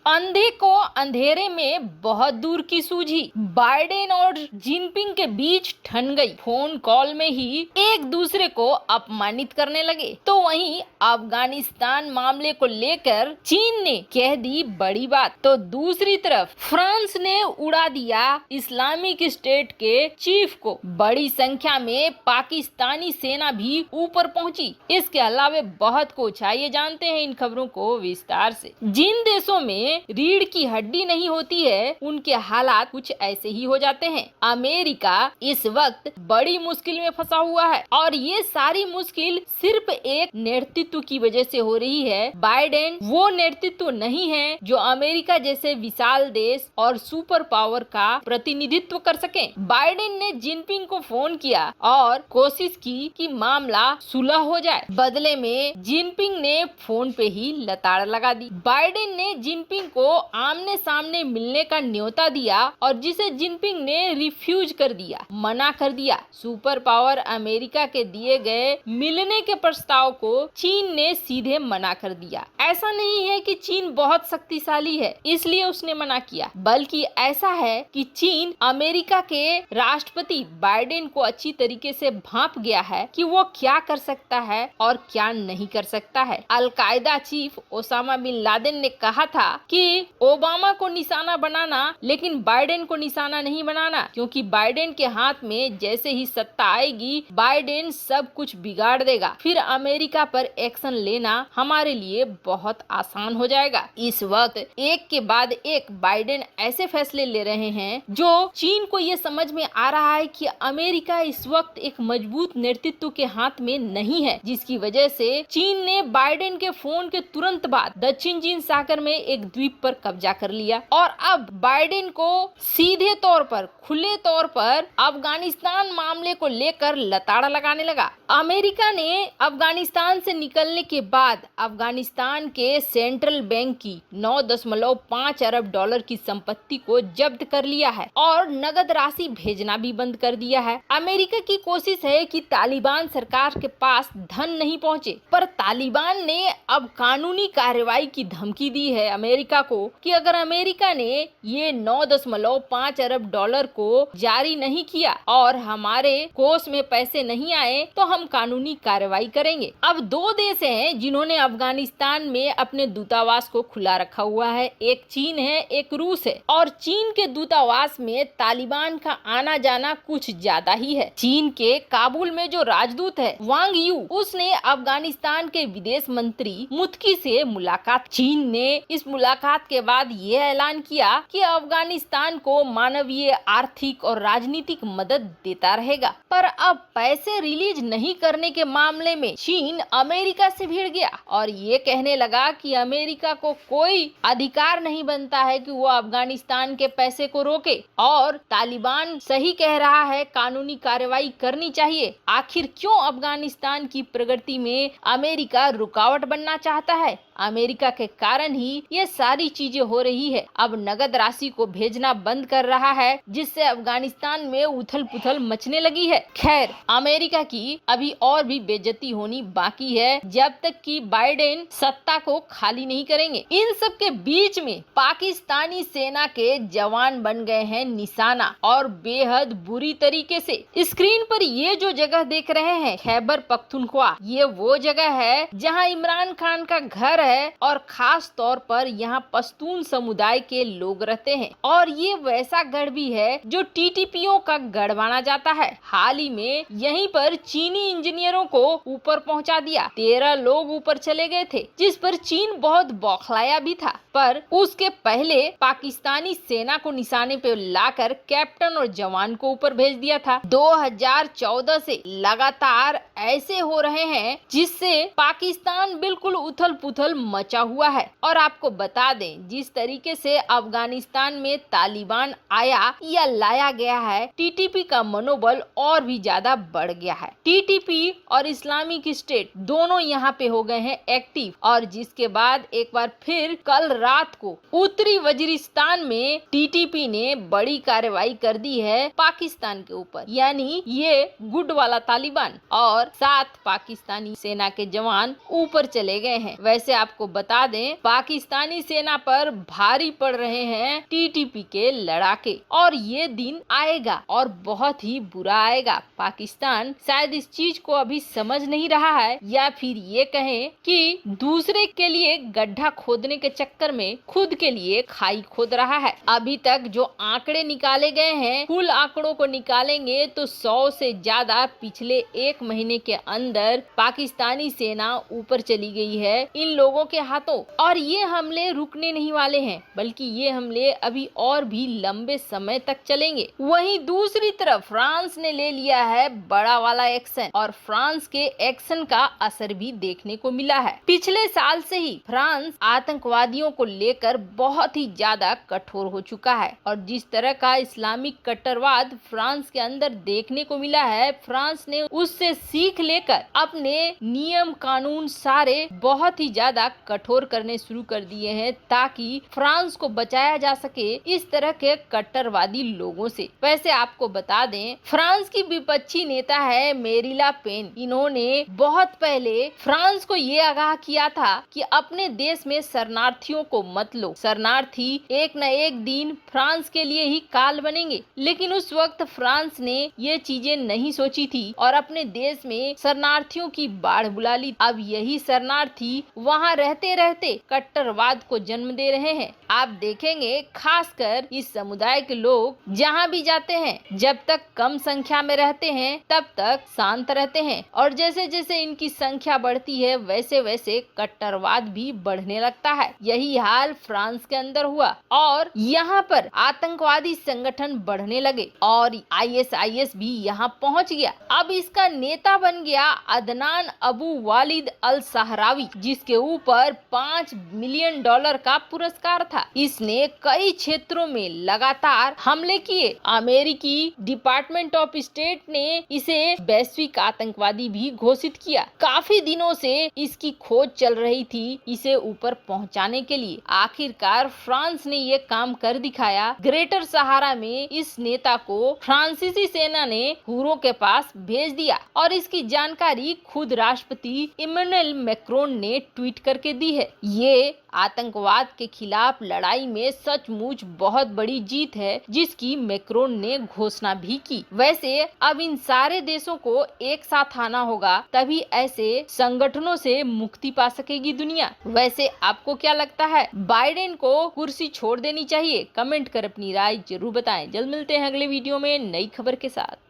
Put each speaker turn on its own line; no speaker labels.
अंधे को अंधेरे में बहुत दूर की सूझी। बाइडेन और जिनपिंग के बीच ठन गई। फोन कॉल में ही एक दूसरे को अपमानित करने लगे। तो वहीं अफगानिस्तान मामले को लेकर चीन ने कह दी बड़ी बात, तो दूसरी तरफ फ्रांस ने उड़ा दिया इस्लामिक स्टेट के चीफ को। बड़ी संख्या में पाकिस्तानी सेना भी ऊपर पहुंची। इसके अलावा बहुत कुछ, आइए जानते हैं इन खबरों को विस्तार से। जिन देशों में रीढ़ की हड्डी नहीं होती है, उनके हालात कुछ ऐसे ही हो जाते हैं। अमेरिका इस वक्त बड़ी मुश्किल में फंसा हुआ है और ये सारी मुश्किल सिर्फ एक नेतृत्व की वजह से हो रही है। बाइडेन वो नेतृत्व नहीं है जो अमेरिका जैसे विशाल देश और सुपर पावर का प्रतिनिधित्व कर सके। बाइडेन ने जिनपिंग को फोन किया और कोशिश की कि मामला सुलह हो जाए। बदले में जिनपिंग ने फोन पे ही लताड़ लगा दी। बाइडेन ने जिनपिंग को आमने सामने मिलने का न्योता दिया और जिसे जिनपिंग ने रिफ्यूज कर दिया, मना कर दिया। सुपर पावर अमेरिका के दिए गए मिलने के प्रस्ताव को चीन ने सीधे मना कर दिया। ऐसा नहीं है कि चीन बहुत शक्तिशाली है इसलिए उसने मना किया, बल्कि ऐसा है कि चीन अमेरिका के राष्ट्रपति बाइडेन को अच्छी तरीके से भांप गया है कि वो क्या कर सकता है और क्या नहीं कर सकता है। Al Qaeda chief Osama bin Laden ने कहा था कि ओबामा को निशाना बनाना लेकिन बाइडेन को निशाना नहीं बनाना, क्योंकि बाइडेन के हाथ में जैसे ही सत्ता आएगी बाइडेन सब कुछ बिगाड़ देगा। फिर अमेरिका पर एक्शन लेना हमारे लिए बहुत आसान हो जाएगा। इस वक्त एक के बाद एक बाइडेन ऐसे फैसले ले रहे हैं जो चीन को ये समझ में आ रहा है कि अमेरिका इस वक्त एक मजबूत नेतृत्व के हाथ में नहीं है, जिसकी वजह से चीन ने बाइडेन के फोन के तुरंत बाद दक्षिण चीन सागर में एक द्वीप पर कब्जा कर लिया और अब बाइडेन को सीधे तौर पर, खुले तौर पर अफगानिस्तान मामले को लेकर लताड़ा लगाने लगा। अमेरिका ने अफगानिस्तान से निकलने के बाद अफगानिस्तान के सेंट्रल बैंक की 9.5 अरब डॉलर की संपत्ति को जब्त कर लिया है और नगद राशि भेजना भी बंद कर दिया है। अमेरिका की कोशिश है कि तालिबान सरकार के पास धन नहीं पहुंचे, पर तालिबान ने अब कानूनी कार्रवाई की धमकी दी है अमेरिका को कि अगर अमेरिका ने ये 9.5 अरब डॉलर को जारी नहीं किया और हमारे कोष में पैसे नहीं आए तो हम कानूनी कार्रवाई करेंगे। अब दो देश हैं जिन्होंने अफगानिस्तान में अपने दूतावास को खुला रखा हुआ है, एक चीन है, एक रूस है। और चीन के दूतावास में तालिबान का आना जाना कुछ ज्यादा ही है। चीन के काबुल में जो राजदूत है वांग यू, उसने अफगानिस्तान के विदेश मंत्री मुत्की से मुलाकात। चीन ने इस मुलाकात के बाद ये ऐलान किया कि अफगानिस्तान को मानवीय, आर्थिक और राजनीतिक मदद देता रहेगा। पर अब पैसे रिलीज नहीं करने के मामले में चीन अमेरिका से भिड़ गया और ये कहने लगा कि अमेरिका को कोई अधिकार नहीं बनता है कि वो अफगानिस्तान के पैसे को रोके और तालिबान सही कह रहा है, कानूनी कार्रवाई करनी चाहिए। आखिर क्यों अफगानिस्तान की प्रगति में अमेरिका रुकावट बनना चाहता है? अमेरिका के कारण ही ये सारी चीजें हो रही है। अब नगद राशि को भेजना बंद कर रहा है, जिससे अफगानिस्तान में उथल पुथल मचने लगी है। खैर, अमेरिका की अभी और भी बेइज्जती होनी बाकी है जब तक कि बाइडेन सत्ता को खाली नहीं करेंगे। इन सब के बीच में पाकिस्तानी सेना के जवान बन गए हैं निशाना और बेहद बुरी तरीके से। स्क्रीन पर ये जो जगह देख रहे हैं खैबर पख्तूनख्वा, ये वो जगह है जहां इमरान खान का घर है और खास तौर पर यहाँ पश्तून समुदाय के लोग रहते हैं और ये वैसा गढ़ भी है जो टीटीपीओ का गढ़ माना जाता है। हाल ही में यहीं पर चीनी इंजीनियरों को ऊपर पहुंचा दिया। 13 लोग ऊपर चले गए थे, जिस पर चीन बहुत बौखलाया भी था, पर उसके पहले पाकिस्तानी सेना को निशाने पे लाकर कैप्टन और जवान को ऊपर भेज दिया था। 2014 से लगातार ऐसे हो रहे हैं जिससे पाकिस्तान बिल्कुल उथल पुथल मचा हुआ है। और आपको बता दें, जिस तरीके से अफगानिस्तान में तालिबान आया या लाया गया है, टीटीपी का मनोबल और भी ज्यादा बढ़ गया है। टीटीपी और इस्लामिक स्टेट दोनों यहाँ पे हो गए हैं एक्टिव और जिसके बाद एक बार फिर कल रात को उत्तरी वजीरिस्तान में टीटीपी ने बड़ी कार्रवाई कर दी है पाकिस्तान के ऊपर, यानी ये गुड वाला तालिबान, और 7 पाकिस्तानी सेना के जवान ऊपर चले गए हैं। वैसे आपको बता दें, पाकिस्तानी सेना पर भारी पड़ रहे हैं टीटीपी के लड़ाके, और ये दिन आएगा और बहुत ही बुरा आएगा। पाकिस्तान शायद इस चीज को अभी समझ नहीं रहा है, या फिर ये कहें कि दूसरे के लिए गड्ढा खोदने के चक्कर में खुद के लिए खाई खोद रहा है। अभी तक जो आंकड़े निकाले गए हैं, कुल आंकड़ों को निकालेंगे तो 100 से ज्यादा पिछले 1 महीने के अंदर पाकिस्तानी सेना ऊपर चली गई है इन लोगों के हाथों, और ये हमले रुकने नहीं वाले हैं, बल्कि ये हमले अभी और भी लंबे समय तक चलेंगे। वहीं दूसरी तरफ फ्रांस ने ले लिया है बड़ा वाला एक्शन, और फ्रांस के एक्शन का असर भी देखने को मिला है। पिछले साल से ही फ्रांस आतंकवादियों को लेकर बहुत ही ज्यादा कठोर हो चुका है, और जिस तरह का इस्लामिक कट्टरवाद फ्रांस के अंदर देखने को मिला है, फ्रांस ने उससे सीख लेकर अपने नियम कानून सारे बहुत ही ज्यादा कठोर करने शुरू कर दिए हैं, ताकि फ्रांस को बचाया जा सके इस तरह के कट्टरवादी लोगों से। वैसे आपको बता दें, फ्रांस की विपक्षी नेता है मेरीन ले पेन। इन्होंने बहुत पहले फ्रांस को ये आगाह किया था कि अपने देश में शरणार्थियों को मत लो, शरणार्थी एक न एक दिन फ्रांस के लिए ही काल बनेंगे। लेकिन उस वक्त फ्रांस ने ये चीजें नहीं सोची थी और अपने देश में शरणार्थियों की बाढ़ बुला ली। अब यही शरणार्थी वहाँ रहते रहते कट्टरवाद को जन्म दे रहे हैं। आप देखेंगे, खासकर इस समुदाय के लोग जहाँ भी जाते हैं, जब तक कम संख्या में रहते हैं तब तक शांत रहते हैं, और जैसे जैसे इनकी संख्या बढ़ती है वैसे वैसे कट्टरवाद भी बढ़ने लगता है। यही हाल फ्रांस के अंदर हुआ और यहाँ पर आतंकवादी संगठन बढ़ने लगे और ISIS भी यहाँ पहुँच गया। अब इसका नेता बन गया अदनान अबू वालिद अल सहरावी, जिसके ऊपर $5 मिलियन का पुरस्कार था। इसने कई क्षेत्रों में लगातार हमले किए। अमेरिकी डिपार्टमेंट ऑफ स्टेट ने इसे वैश्विक आतंकवादी भी घोषित किया। काफी दिनों से इसकी खोज चल रही थी इसे ऊपर पहुंचाने के लिए। आखिरकार फ्रांस ने ये काम कर दिखाया। ग्रेटर सहारा में इस नेता को फ्रांसीसी सेना ने हुरों के पास भेज दिया और इसकी जानकारी खुद राष्ट्रपति इमैनुअल मैक्रोन ने ट्वीट करके दी है। ये आतंकवाद के खिलाफ लड़ाई में सचमुच बहुत बड़ी जीत है, जिसकी मैक्रोन ने घोषणा भी की। वैसे अब इन सारे देशों को एक साथ आना होगा, तभी ऐसे संगठनों से मुक्ति पा सकेगी दुनिया। वैसे आपको क्या लगता है, बाइडेन को कुर्सी छोड़ देनी चाहिए? कमेंट कर अपनी राय जरूर बताएं। जल्द मिलते हैं अगले वीडियो में नई खबर के साथ।